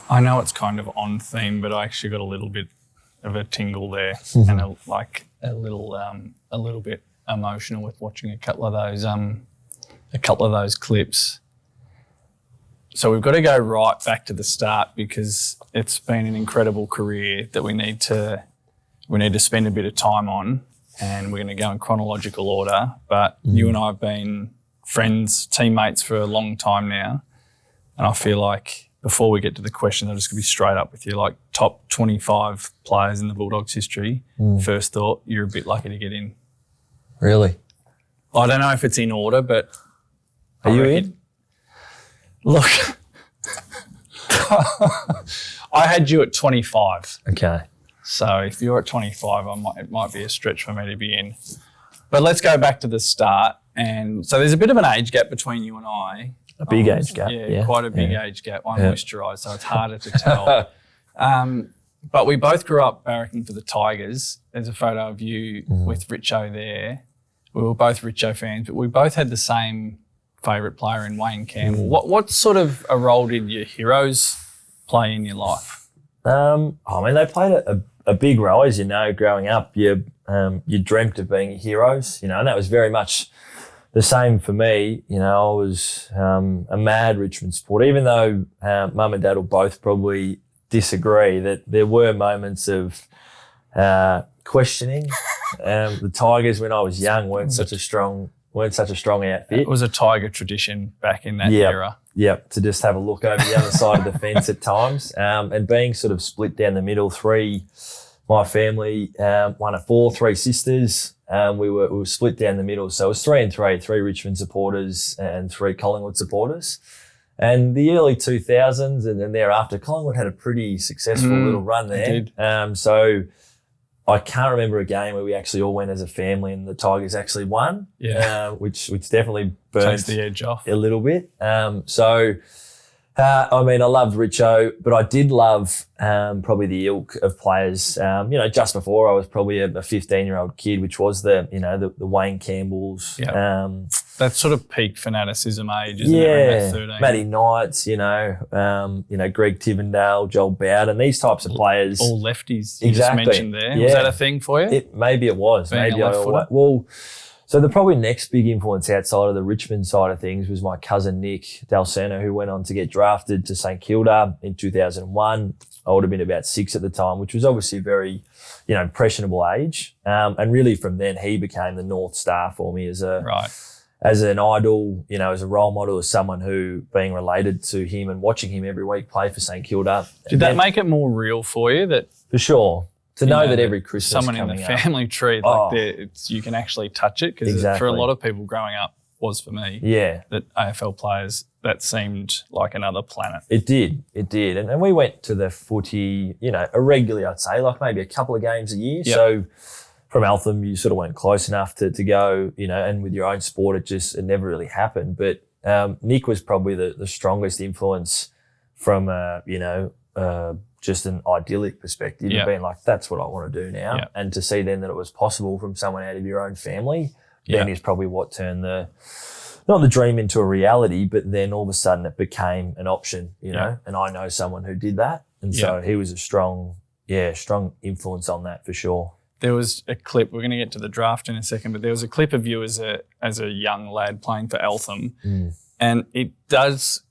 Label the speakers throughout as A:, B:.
A: I know it's kind of on theme, but I actually got a little bit of a tingle there and a little bit emotional with watching a couple of those clips. So we've got to go right back to the start because it's been an incredible career that we need to spend a bit of time on, and we're going to go in chronological order. But you and I have been friends, teammates for a long time now, and I feel like before we get to the question, I'm just going to be straight up with you, like top 25 players in the Bulldogs history. First thought, you're a bit lucky to get in.
B: Really?
A: I don't know if it's in order, but...
B: Are you in?
A: Look, I had you at 25.
B: Okay.
A: So if you're at 25, it might be a stretch for me to be in. But let's go back to the start. And so there's a bit of an age gap between you and I.
B: A big age gap.
A: Yeah, quite a big age gap. I'm moisturised, so it's harder to tell. But we both grew up barracking for the Tigers. There's a photo of you with Richo there. We were both Richo fans, but we both had the same favourite player in Wayne Campbell. What sort of a role did your heroes play in your life?
B: They played a big role, as you know, growing up. You dreamt of being heroes, and that was very much the same for me. I was a mad Richmond supporter, even though Mum and Dad will both probably disagree that there were moments of questioning. The Tigers, when I was young, weren't such a strong outfit.
A: It was a Tiger tradition back in that era.
B: Yep, to just have a look over the other side of the fence at times. And being sort of split down the middle, my family, one of four, three sisters. We were split down the middle. So it was 3 and 3, 3 Richmond supporters and 3 Collingwood supporters. And the early 2000s and then thereafter, Collingwood had a pretty successful little run there.
A: They did.
B: So I can't remember a game where we actually all went as a family and the Tigers actually won, which definitely burnt
A: the edge off
B: a little bit. I loved Richo, but I did love probably the ilk of players. Just before I was probably a 15-year-old kid, which was the Wayne Campbells.
A: That sort of peak fanaticism age, isn't it?
B: Yeah, Matty Knights, Greg Tivendale, Joel Bowden, these types of players.
A: All lefties you just mentioned there. Yeah. Was that a thing for you?
B: Maybe it was.
A: Being a left footer?
B: So the probably next big influence outside of the Richmond side of things was my cousin Nick Dalsano, who went on to get drafted to St Kilda in 2001. I would have been about 6 at the time, which was obviously a very, impressionable age. And really from then he became the North Star for me as an idol, as a role model, as someone who being related to him and watching him every week play for St Kilda.
A: Did that make it more real for you? That
B: for sure. To know that every Christmas
A: someone in the family tree, you can actually touch it, because for a lot of people growing up, was for me.
B: Yeah.
A: That AFL players, that seemed like another planet.
B: It did. And we went to the footy, irregularly, I'd say, like maybe a couple of games a year. Yep. So from Eltham, you sort of weren't close enough to go, and with your own sport, it never really happened. But Nick was probably the strongest influence from, just an idyllic perspective of being like, that's what I want to do now. Yep. And to see then that it was possible from someone out of your own family, then is probably what turned not the dream into a reality, but then all of a sudden it became an option, and I know someone who did that. And so he was a strong influence on that for sure.
A: There was a clip, we're going to get to the draft in a second, but there was a clip of you as a young lad playing for Eltham. And it does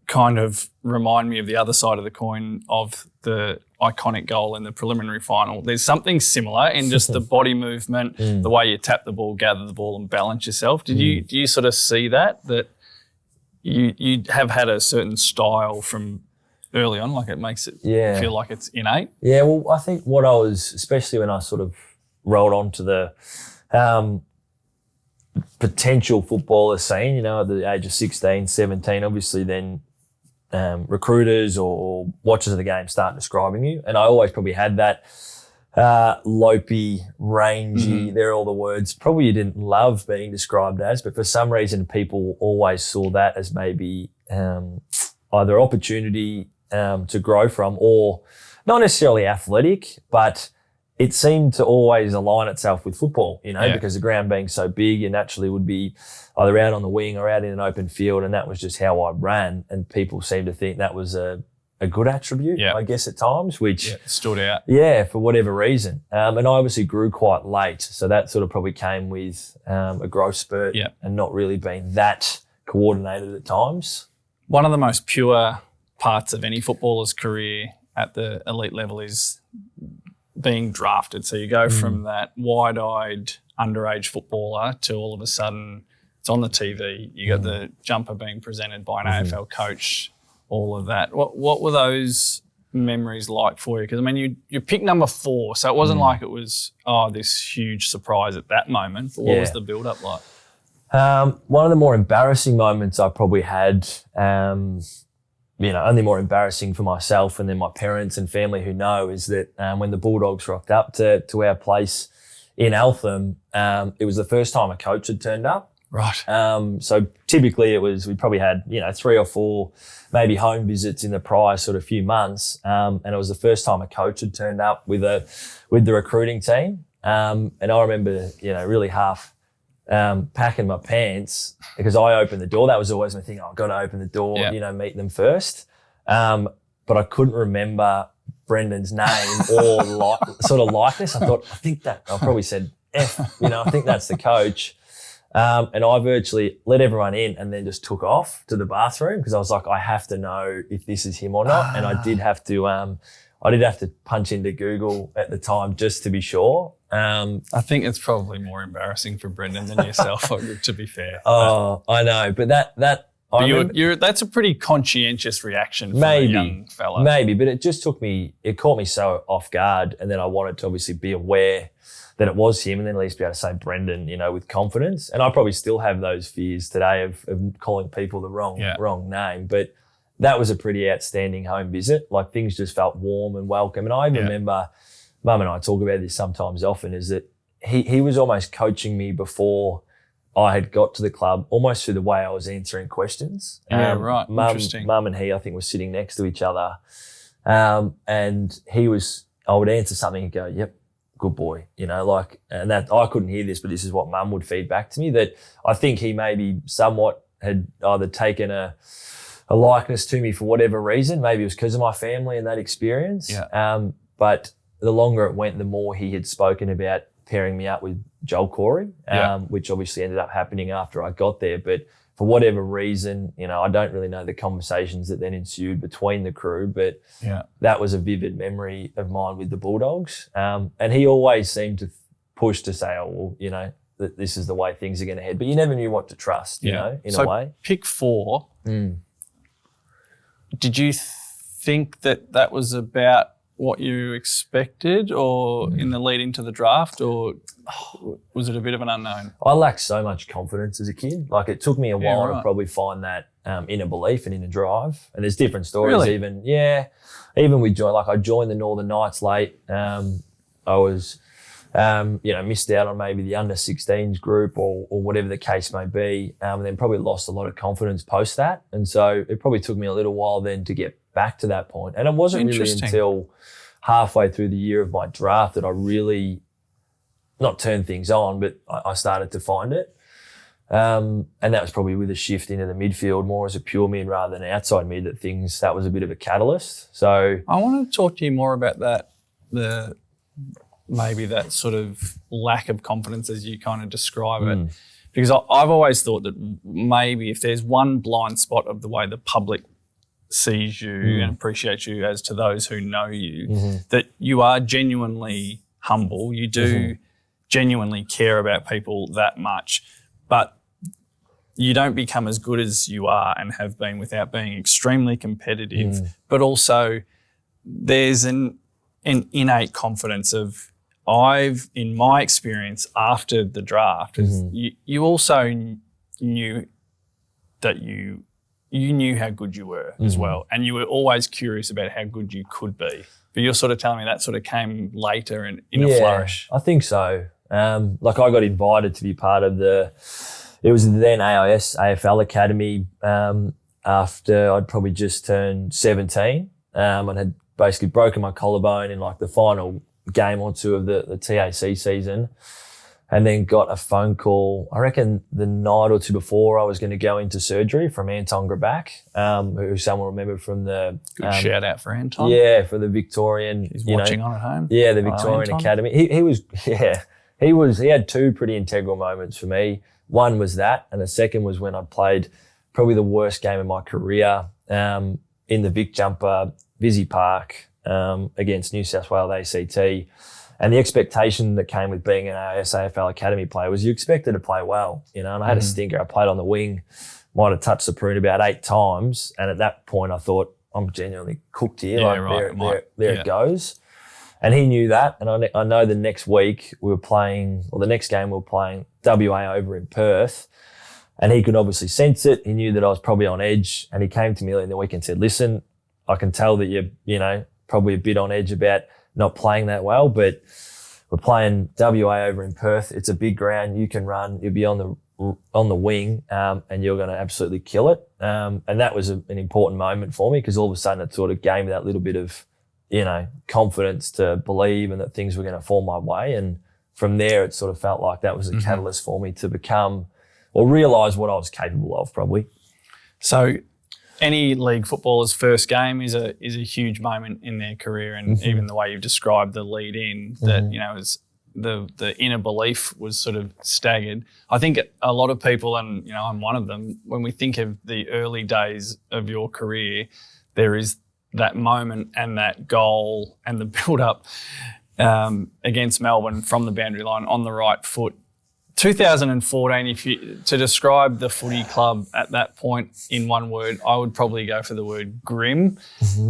A: kind of remind me of the other side of the coin of the iconic goal in the preliminary final. There's something similar in just the body movement, the way you tap the ball, gather the ball and balance yourself. Do you sort of see that you have had a certain style from early on, like it makes it feel like it's innate?
B: Yeah, well, I think what I was, especially when I sort of rolled onto the potential footballer scene, at the age of 16, 17, obviously then recruiters or watchers of the game start describing you. And I always probably had that lopey, rangy, they're all the words probably you didn't love being described as, but for some reason people always saw that as maybe either opportunity to grow from, or not necessarily athletic, but it seemed to always align itself with football, because the ground being so big, you naturally would be either out on the wing or out in an open field, and that was just how I ran. And people seemed to think that was a good attribute, I guess, at times, which
A: stood out.
B: Yeah, for whatever reason. And I obviously grew quite late, so that sort of probably came with a growth spurt and not really being that coordinated at times.
A: One of the most pure parts of any footballer's career at the elite level is being drafted. So you go from that wide-eyed underage footballer to all of a sudden it's on the TV. You got the jumper being presented by an AFL coach, all of that. What were those memories like for you? Because, I mean, you picked number 4, so it wasn't like it was, this huge surprise at that moment. But what was the build-up like?
B: One of the more embarrassing moments I probably had, only more embarrassing for myself and then my parents and family who know, is that when the Bulldogs rocked up to our place in Eltham, it was the first time a coach had turned up.
A: Right.
B: So typically we probably had, 3 or 4 maybe home visits in the prior sort of few months. And it was the first time a coach had turned up with the recruiting team. And I remember, really half packing my pants because I opened the door. That was always my thing. I've got to open the door, meet them first. But I couldn't remember Brendan's name or sort of likeness. I probably said F, I think that's the coach. And I virtually let everyone in and then just took off to the bathroom because I was like, I have to know if this is him or not. And I did have to punch into Google at the time just to be sure.
A: I think it's probably more embarrassing for Brendan than yourself, to be fair.
B: Oh, I know. But
A: that's a pretty conscientious reaction from a young fella.
B: Maybe, but it caught me so off guard. And then I wanted to obviously be aware that it was him and then at least be able to say Brendan, with confidence. And I probably still have those fears today of calling people the wrong name. But that was a pretty outstanding home visit. Like, things just felt warm and welcome. And I remember, Mum and I talk about this sometimes often, is that he was almost coaching me before I had got to the club, almost through the way I was answering questions.
A: Yeah, right. Interesting.
B: Mum and he, I think, were sitting next to each other. And I would answer something and go, yep, good boy, and that I couldn't hear this, but this is what Mum would feed back to me, that I think he maybe somewhat had either taken a likeness to me for whatever reason. Maybe it was because of my family and that experience.
A: Yeah.
B: But the longer it went, the more he had spoken about pairing me up with Joel Corey, which obviously ended up happening after I got there. But for whatever reason, I don't really know the conversations that then ensued between the crew, but that was a vivid memory of mine with the Bulldogs. And he always seemed to push to say, that this is the way things are going to head. But you never knew what to trust, in a way.
A: Pick 4. Did you think that was about what you expected or in the lead into the draft, or was it a bit of an unknown?
B: I lacked so much confidence as a kid. Like, it took me a while to probably find that inner belief and inner drive. And there's different stories.
A: Really?
B: Even with I joined the Northern Knights late. I was, missed out on maybe the under 16s group or whatever the case may be. And then probably lost a lot of confidence post that. And so it probably took me a little while then to get back to that point. And it wasn't really until halfway through the year of my draft that I really not turned things on, but I started to find it. And that was probably with a shift into the midfield more as a pure mid rather than an outside mid that was a bit of a catalyst. So
A: I want to talk to you more about that, maybe that sort of lack of confidence as you kind of describe it. Because I've always thought that maybe if there's one blind spot of the way the public sees you and appreciates you as to those who know you, that you are genuinely humble. You do genuinely care about people that much, but you don't become as good as you are and have been without being extremely competitive. But also there's an innate confidence of, in my experience after the draft, you also knew that you knew how good you were as well, and you were always curious about how good you could be. But you're sort of telling me that sort of came later in a flourish.
B: I think so. I got invited to be part of it was the then AFL Academy after I'd probably just turned 17. and had basically broken my collarbone in like the final game or two of the TAC season. And then got a phone call, I reckon the night or two before I was going to go into surgery from Anton Grabak, who someone remembered from the...
A: Good shout out for Anton.
B: Yeah, for the Victorian...
A: He's watching on at home.
B: Yeah, the Victorian Academy. He had two pretty integral moments for me. One was that, and the second was when I played probably the worst game of my career in the Vic Jumper, Visy Park, against New South Wales ACT. And the expectation that came with being an AFL Academy player was you expected to play well, and I had a stinker. I played on the wing, might have touched the prune about 8 times. And at that point I thought, I'm genuinely cooked here. There it goes. And he knew that. And I know the next week the next game we were playing WA over in Perth. And he could obviously sense it. He knew that I was probably on edge. And he came to me early in the week and said, listen, I can tell that you're, probably a bit on edge about not playing that well, but we're playing WA over in Perth. It's a big ground. You can run. You'll be on the wing, and you're going to absolutely kill it. And that was an important moment for me because all of a sudden it sort of gave me that little bit of, confidence to believe and that things were going to fall my way. And from there, it sort of felt like that was a catalyst for me to become or realise what I was capable of, probably.
A: So, any league footballer's first game is a huge moment in their career, and even the way you've described the lead in, that is the inner belief was sort of staggered. I think a lot of people, and I'm one of them, when we think of the early days of your career, there is that moment and that goal and the build up against Melbourne from the boundary line on the right foot. 2014, to describe the footy club at that point in one word, I would probably go for the word grim.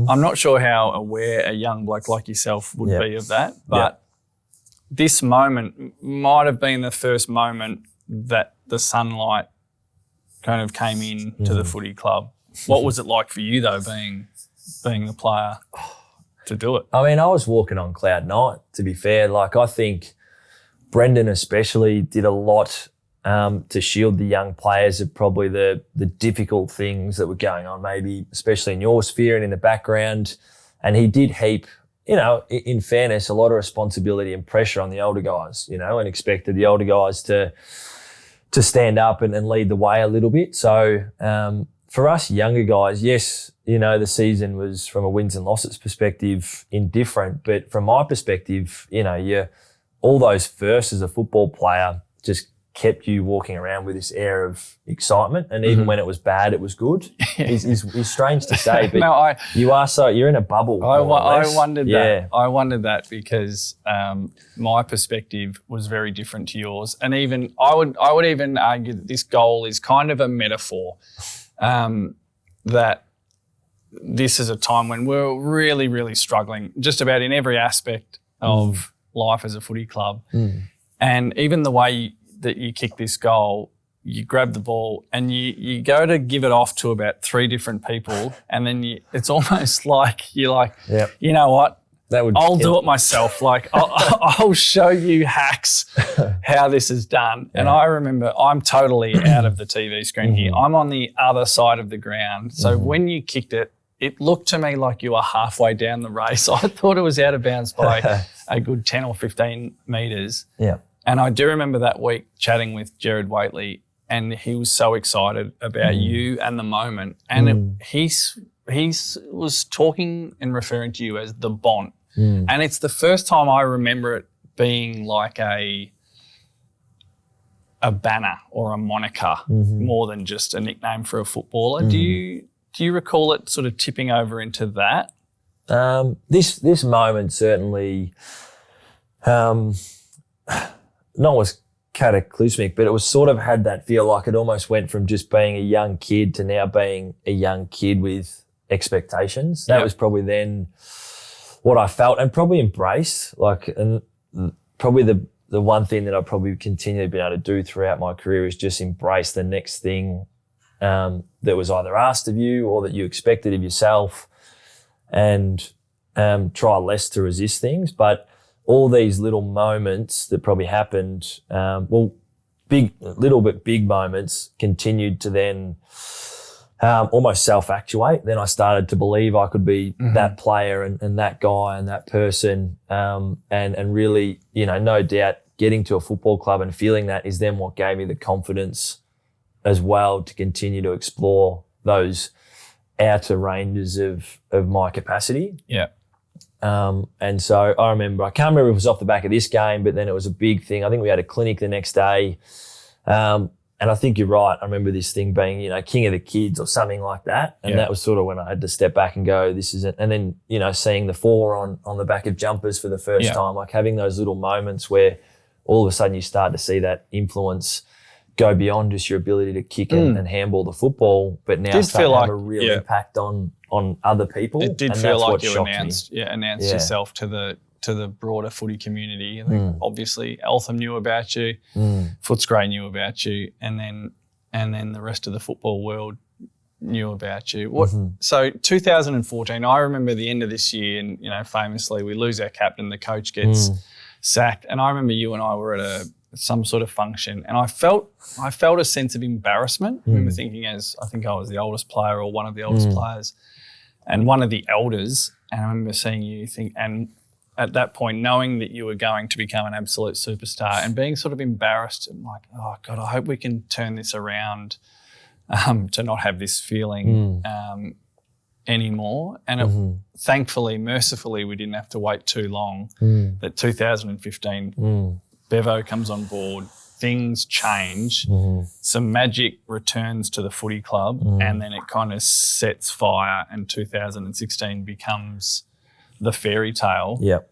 A: I'm not sure how aware a young bloke like yourself would be of that, but this moment might have been the first moment that the sunlight kind of came in to the footy club. What was it like for you though, being the player to do it?
B: I mean, I was walking on cloud 9, to be fair. Like, I think Brendan especially did a lot to shield the young players of probably the difficult things that were going on, maybe especially in your sphere and in the background. And he did heap, in fairness, a lot of responsibility and pressure on the older guys, and expected the older guys to stand up and lead the way a little bit. So for us younger guys, yes, the season was, from a wins and losses perspective, indifferent. But from my perspective, all those firsts as a football player just kept you walking around with this air of excitement. And even when it was bad, it was good. It's strange to say, but you're in a bubble.
A: I wondered that. I wondered that because my perspective was very different to yours. And even I would even argue that this goal is kind of a metaphor, that this is a time when we're really, really struggling just about in every aspect of life as a footy club. And even the way that you kick this goal, you grab the ball and you go to give it off to about 3 different people, and then it's almost like you're like, you know what, I'll do it myself. Like I'll show you hacks how this is done. And I remember, I'm totally out of the TV screen here. I'm on the other side of the ground. So when you kicked it, it looked to me like you were halfway down the race. I thought it was out of bounds by a good 10 or 15 metres. Yeah. And I do remember that week chatting with Jared Waitley, and he was so excited about you and the moment. And he was talking and referring to you as the Bont. And it's the first time I remember it being like a banner or a moniker more than just a nickname for a footballer. Do you recall it sort of tipping over into that?
B: This moment certainly, not was cataclysmic, but it was sort of had that feel like it almost went from just being a young kid to now being a young kid with expectations. That was probably then what I felt and probably embraced. And probably the one thing that I probably continue to be able to do throughout my career is just embrace the next thing that was either asked of you or that you expected of yourself, and try less to resist things. But all these little moments that probably happened, big moments continued to then almost self-actuate. Then I started to believe I could be that player and that guy and that person, and really, no doubt getting to a football club and feeling that is then what gave me the confidence as well to continue to explore those outer ranges of my capacity.
A: Yeah.
B: And so I remember, I can't remember if it was off the back of this game, but then it was a big thing. I think we had a clinic the next day. And I think you're right. I remember this thing being, king of the kids or something like that. And that was sort of when I had to step back and go, this isn't, and then, seeing the 4 on the back of jumpers for the first time, like having those little moments where all of a sudden you start to see that influence go beyond just your ability to kick and handball the football, but now start to have a real impact on other people.
A: It did feel like you announced yourself to the broader footy community. I think obviously Eltham knew about you, Footscray knew about you, and then the rest of the football world knew about you. So 2014, I remember the end of this year, and famously we lose our captain, the coach gets sacked, and I remember you and I were at some sort of function, and I felt a sense of embarrassment. I remember thinking, as I think I was the oldest player or one of the oldest players, and one of the elders, and I remember seeing you think, and at that point, knowing that you were going to become an absolute superstar and being sort of embarrassed and like, oh God, I hope we can turn this around to not have this feeling anymore. And thankfully, mercifully, we didn't have to wait too long. That 2015, Bevo comes on board, things change, some magic returns to the footy club, and then it kind of sets fire, and 2016 becomes the fairy tale.
B: Yep.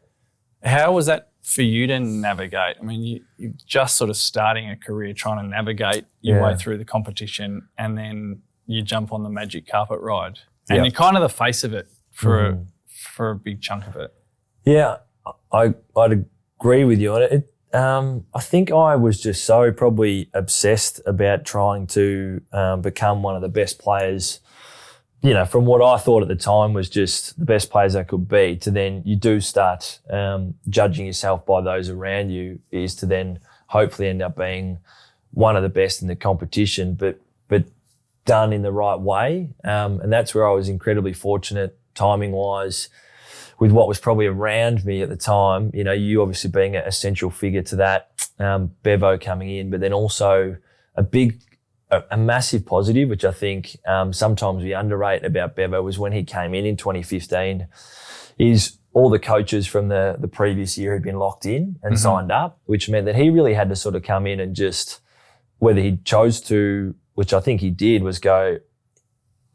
A: How was that for you to navigate? I mean, you're just sort of starting a career trying to navigate your way through the competition, and then you jump on the magic carpet ride. And you're kind of the face of it for a big chunk of it.
B: Yeah, I'd agree with you on it. I think I was just so probably obsessed about trying to become one of the best players, from what I thought at the time was just the best players I could be, to then you do start judging yourself by those around you, is to then hopefully end up being one of the best in the competition, but done in the right way. And that's where I was incredibly fortunate timing-wise with what was probably around me at the time. You obviously being a central figure to that, Bevo coming in, but then also a massive positive, which I think sometimes we underrate about Bevo, was when he came in 2015, is all the coaches from the previous year had been locked in and signed up, which meant that he really had to sort of come in and just, whether he chose to, which I think he did, was go,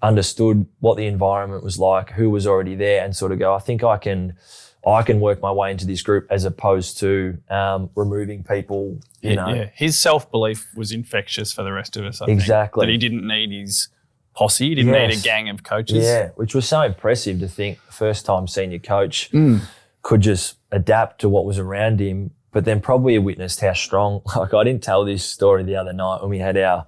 B: understood what the environment was like, who was already there, and sort of go, I think I can work my way into this group, as opposed to removing people,
A: Yeah, his self-belief was infectious for the rest of us, I think.
B: Exactly.
A: That he didn't need his posse, he didn't need a gang of coaches.
B: Yeah, which was so impressive to think first-time senior coach could just adapt to what was around him, but then probably witnessed how strong, like I didn't tell this story the other night when we had our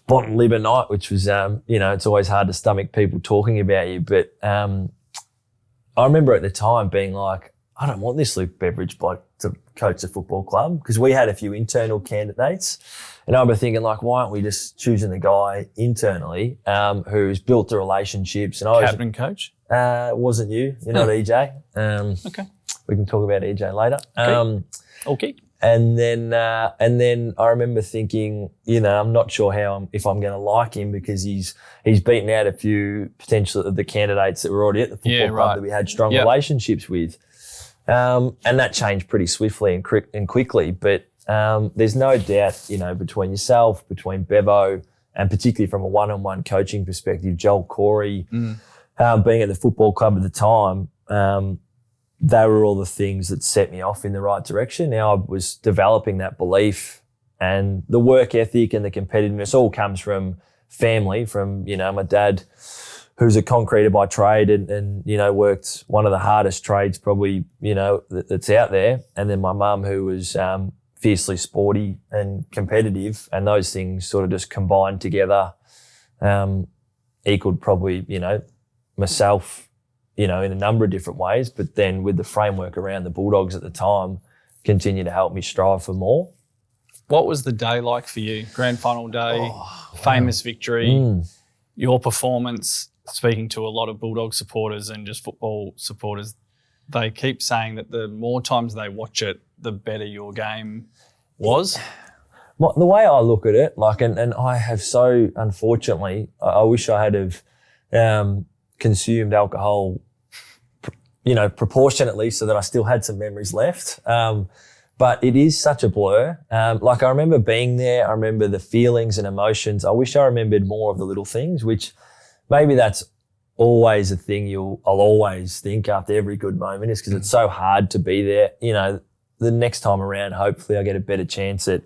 B: Bont Liver night, which was, it's always hard to stomach people talking about you, but I remember at the time being like, I don't want this Luke Beveridge bloke to coach a football club, because we had a few internal candidates, and I remember thinking like, why aren't we just choosing the guy internally who's built the relationships? And
A: Captain coach?
B: Wasn't you? You're not EJ.
A: Okay.
B: We can talk about EJ later.
A: Okay.
B: And then I remember thinking, I'm not sure if I'm going to like him, because he's beaten out a few potential of the candidates that were already at the football club that we had strong relationships with. And that changed pretty swiftly and quickly. But there's no doubt, between yourself, between Bevo, and particularly from a one-on-one coaching perspective, Joel Corey, being at the football club at the time, they were all the things that set me off in the right direction. Now I was developing that belief, and the work ethic and the competitiveness all comes from family, from, my dad, who's a concreter by trade and worked one of the hardest trades probably, that's out there. And then my mum, who was fiercely sporty and competitive, and those things sort of just combined together, equaled probably, myself, in a number of different ways, but then with the framework around the Bulldogs at the time, continue to help me strive for more.
A: What was the day like for you? Grand final day, famous victory. your performance, speaking to a lot of Bulldog supporters and just football supporters, they keep saying that the more times they watch it, the better your game was.
B: The way I look at it, and I have so, unfortunately, I wish I had have consumed alcohol, proportionately, so that I still had some memories left. But it is such a blur. I remember being there. I remember the feelings and emotions. I wish I remembered more of the little things, which maybe that's always a thing I'll always think after every good moment, is because it's so hard to be there. The next time around, hopefully I get a better chance at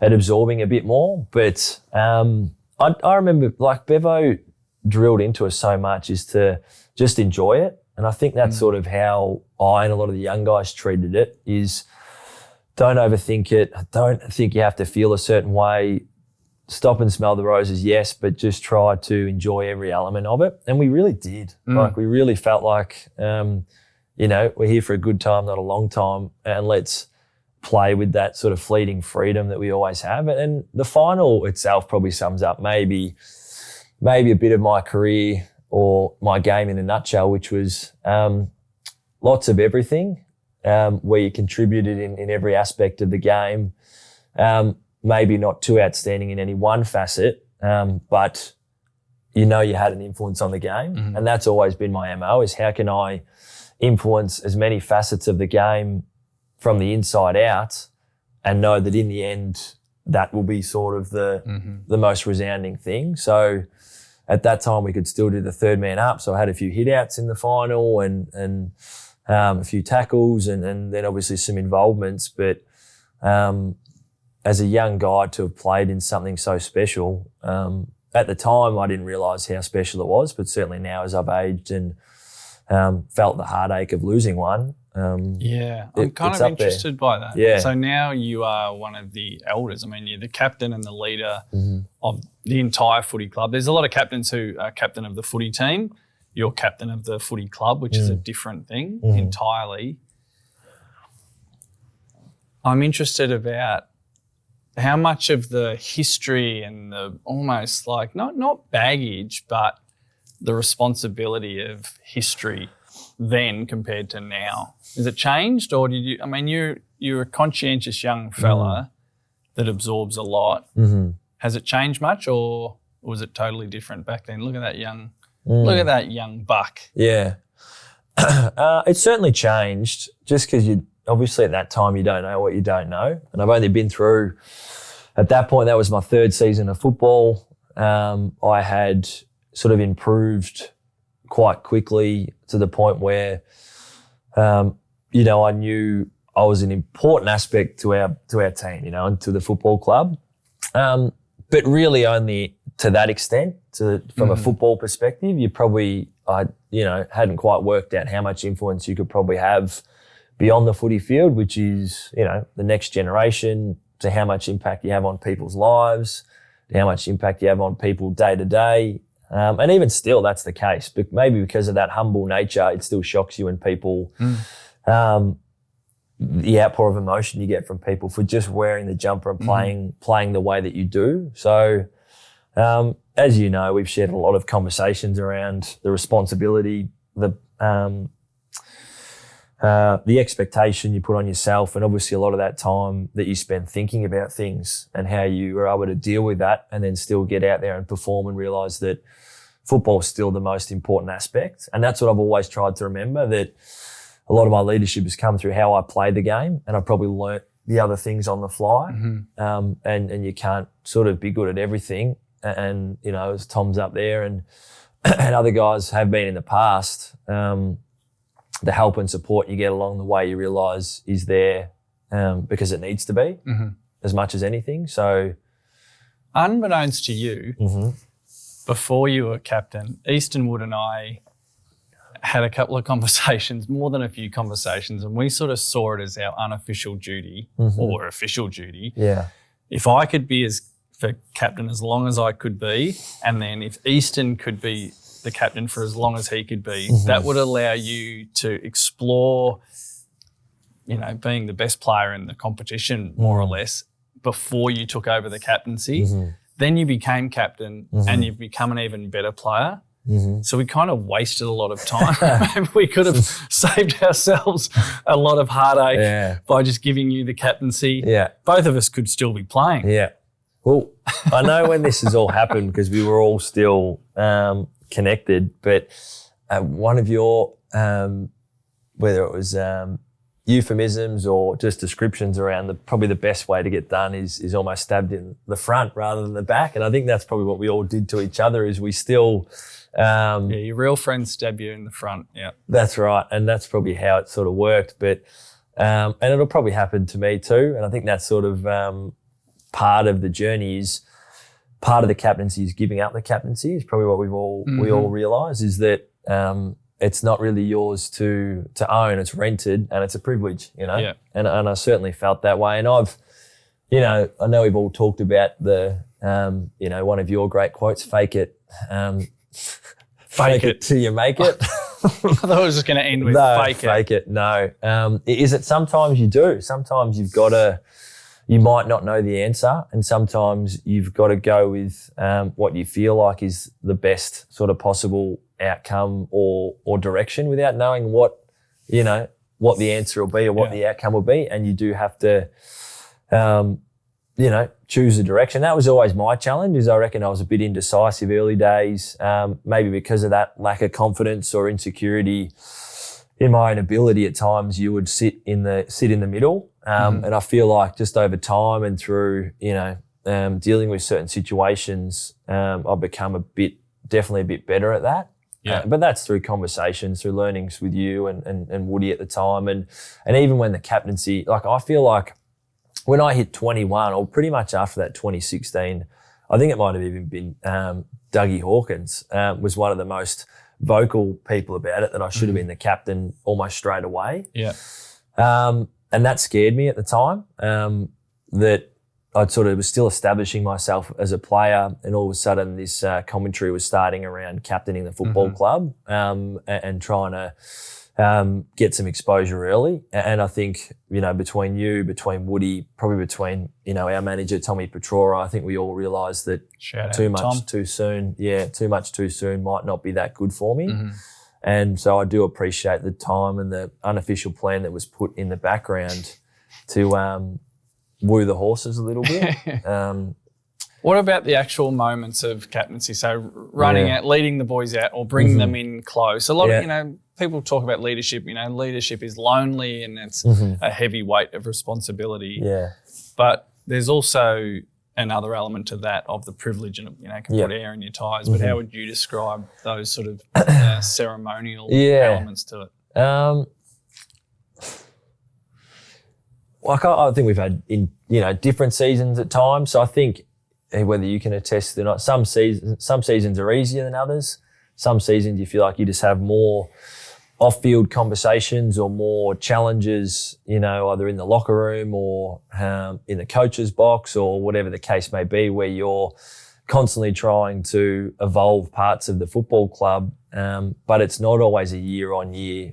B: absorbing a bit more. But I remember, Bevo drilled into us so much, is to just enjoy it. And I think that's sort of how I and a lot of the young guys treated it, is don't overthink it. Don't think you have to feel a certain way. Stop and smell the roses, yes, but just try to enjoy every element of it. And we really did. We really felt like, we're here for a good time, not a long time, and let's play with that sort of fleeting freedom that we always have. And the final itself probably sums up maybe a bit of my career or my game in a nutshell, which was lots of everything, where you contributed in every aspect of the game. Maybe not too outstanding in any one facet, but you had an influence on the game.
A: Mm-hmm.
B: And that's always been my MO, is how can I influence as many facets of the game from the inside out, and know that in the end that will be sort of the most resounding thing. So at that time we could still do the third man up. So I had a few hit outs in the final and a few tackles and then obviously some involvements. But as a young guy to have played in something so special, at the time I didn't realise how special it was, but certainly now as I've aged and felt the heartache of losing one.
A: I'm kind of interested by that.
B: Yeah.
A: So now you are one of the elders. I mean, you're the captain and the leader of the entire footy club. There's a lot of captains who are captain of the footy team. You're captain of the footy club, which is a different thing entirely. I'm interested about how much of the history and the almost not baggage, but the responsibility of history then compared to now. Has it changed, or did you? I mean, you're a conscientious young fella that absorbs a lot.
B: Mm-hmm.
A: Has it changed much, or was it totally different back then? Look at that young buck.
B: Yeah, it's certainly changed. Just because you obviously at that time you don't know what you don't know, and I've only been through. At that point, that was my third season of football. I had sort of improved quite quickly to the point where, I knew I was an important aspect to our team, and to the football club. But really only to that extent. From a football perspective, hadn't quite worked out how much influence you could probably have beyond the footy field, which is, the next generation, to how much impact you have on people's lives, to how much impact you have on people day to day. And even still, that's the case. But maybe because of that humble nature, it still shocks you when people, the outpour of emotion you get from people for just wearing the jumper and playing the way that you do. So, as you know, we've shared a lot of conversations around the responsibility, the expectation you put on yourself, and obviously a lot of that time that you spend thinking about things and how you were able to deal with that and then still get out there and perform and realise that football is still the most important aspect. And that's what I've always tried to remember, that a lot of my leadership has come through how I play the game, and I've probably learnt the other things on the fly. And you can't sort of be good at everything. And as Tom's up there and other guys have been in the past, the help and support you get along the way you realise is there because it needs to be as much as anything. So,
A: unbeknownst to you, before you were captain, Eastonwood and I had a couple of conversations, more than a few conversations, and we sort of saw it as our unofficial duty or official duty.
B: Yeah.
A: If I could be for captain as long as I could be, and then if Easton could be the captain for as long as he could be, that would allow you to explore, being the best player in the competition, more or less, before you took over the captaincy. Then you became captain and you've become an even better player. So we kind of wasted a lot of time. Maybe we could have saved ourselves a lot of heartache by just giving you the captaincy.
B: Yeah.
A: Both of us could still be playing.
B: Yeah. Well, I know when this has all happened because we were all still connected, but one of your, whether it was euphemisms or just descriptions around probably the best way to get done is almost stabbed in the front rather than the back. And I think that's probably what we all did to each other is we still...
A: your real friends stab you in the front. Yeah,
B: that's right. And that's probably how it sort of worked. But and it'll probably happen to me too. And I think that's sort of part of the journey is part of the captaincy is giving up the captaincy is probably what we all realise is that it's not really yours to own. It's rented and it's a privilege, you know.
A: Yeah.
B: And I certainly felt that way. And I know we've all talked about the one of your great quotes, fake it. Fake it till you make it.
A: I thought it was just going to end with fake it.
B: No. Is it sometimes you do. Sometimes you might not know the answer and sometimes you've got to go with what you feel like is the best sort of possible outcome or direction without knowing what the answer will be or what the outcome will be. And you do have to, choose a direction. That was always my challenge is I reckon I was a bit indecisive early days, maybe because of that lack of confidence or insecurity in my own ability at times you would sit in the middle. And I feel like just over time and through, dealing with certain situations, I've become definitely a bit better at that.
A: Yeah.
B: But that's through conversations, through learnings with you and Woody at the time. And even when the captaincy, like I feel like when I hit 21 or pretty much after that 2016, I think it might have even been Dougie Hawkins was one of the most vocal people about it, that I should have been the captain almost straight away.
A: Yeah.
B: And that scared me at the time, that I sort of was still establishing myself as a player, and all of a sudden this commentary was starting around captaining the football club and trying to get some exposure early. And I think, between Woody, probably between, our manager, Tommy Petrora, I think we all realised that too much too soon might not be that good for me. And so I do appreciate the time and the unofficial plan that was put in the background to woo the horses a little bit.
A: What about the actual moments of captaincy? So running out, leading the boys out or bringing them in close. A lot of, people talk about leadership. Leadership is lonely and it's a heavy weight of responsibility.
B: Yeah.
A: But there's also another element to that of the privilege and, can put air in your tyres. But how would you describe those sort of ceremonial elements to it?
B: I think we've had different seasons at times. So I think whether you can attest or not, some seasons are easier than others. Some seasons you feel like you just have more off-field conversations or more challenges, either in the locker room or in the coach's box or whatever the case may be, where you're constantly trying to evolve parts of the football club. But it's not always a year-on-year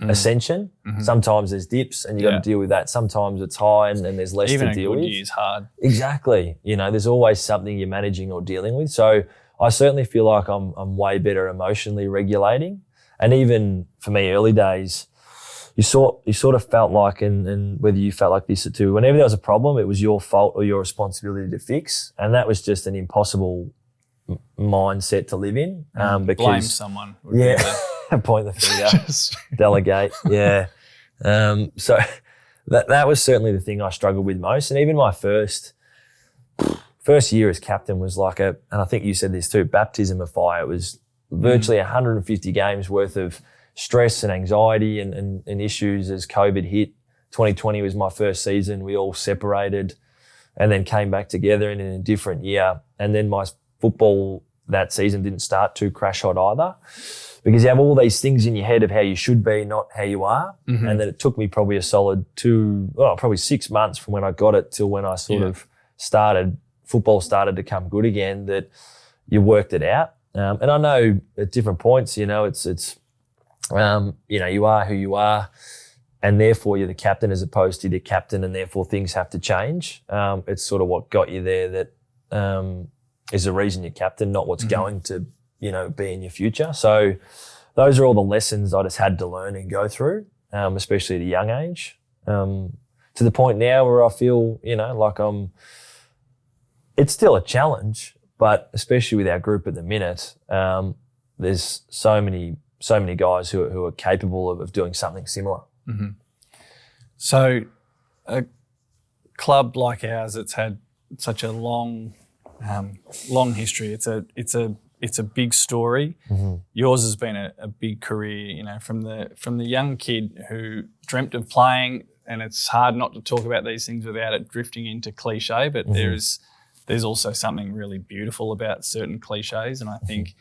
B: ascension. Sometimes there's dips and you got to deal with that. Sometimes it's high and there's less
A: Even
B: to deal with.
A: Even a good year's hard.
B: Exactly. There's always something you're managing or dealing with. So I certainly feel like I'm way better emotionally regulating. And even for me, early days, you sort of felt like, and whether you felt like this too, whenever there was a problem, it was your fault or your responsibility to fix. And that was just an impossible mindset to live in. Because
A: blame someone.
B: Point the finger, delegate. Yeah. So that was certainly the thing I struggled with most. And even my first year as captain was like and I think you said this too, baptism of fire. It was virtually 150 games worth of stress and anxiety and issues as COVID hit. 2020 was my first season. We all separated and then came back together in a different year. And then my football that season didn't start too crash hot either, because you have all these things in your head of how you should be, not how you are. And then it took me probably a solid probably 6 months from when I got it till when I sort of football started to come good again, that you worked it out. And I know at different points, you are who you are and therefore you're the captain as opposed to the captain and therefore things have to change. It's sort of what got you there that is the reason you're captain, not what's going to, be in your future. So those are all the lessons I just had to learn and go through, especially at a young age, to the point now where I feel, like it's still a challenge, but especially with our group at the minute, there's so many guys who are capable of doing something similar.
A: Mm-hmm. So a club like ours, it's had such a long history. It's a big story.
B: Mm-hmm.
A: Yours has been a big career, from the young kid who dreamt of playing, and it's hard not to talk about these things without it drifting into cliche, but there's also something really beautiful about certain cliches, and I think,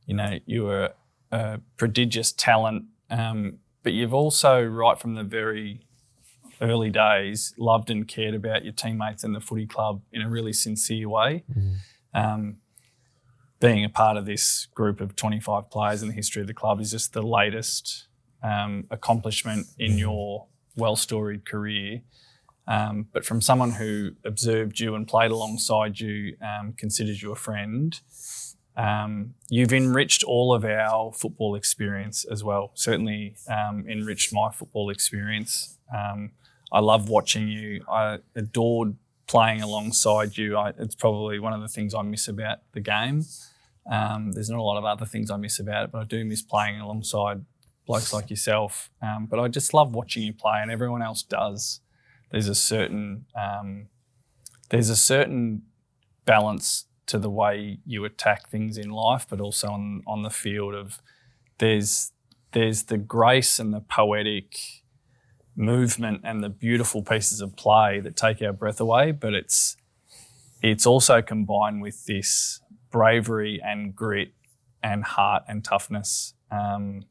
A: you were a prodigious talent, but you've also, right from the very early days, loved and cared about your teammates and the footy club in a really sincere way. Being a part of this group of 25 players in the history of the club is just the latest accomplishment in your well-storied career. But from someone who observed you and played alongside you, considers you a friend, you've enriched all of our football experience as well. Certainly enriched my football experience. I love watching you. I adored playing alongside you. It's probably one of the things I miss about the game. There's not a lot of other things I miss about it, but I do miss playing alongside blokes like yourself. But I just love watching you play, and everyone else does. There's a certain balance to the way you attack things in life, but also on the field of there's the grace and the poetic movement and the beautiful pieces of play that take our breath away, but it's also combined with this bravery and grit and heart and toughness, and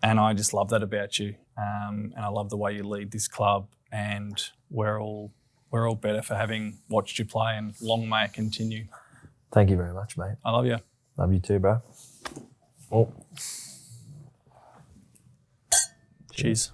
A: I just love that about you, and I love the way you lead this club, and we're all better for having watched you play, and long may it continue.
B: Thank you very much, mate.
A: I love you.
B: Love you too, bro. Oh.
A: Cheers.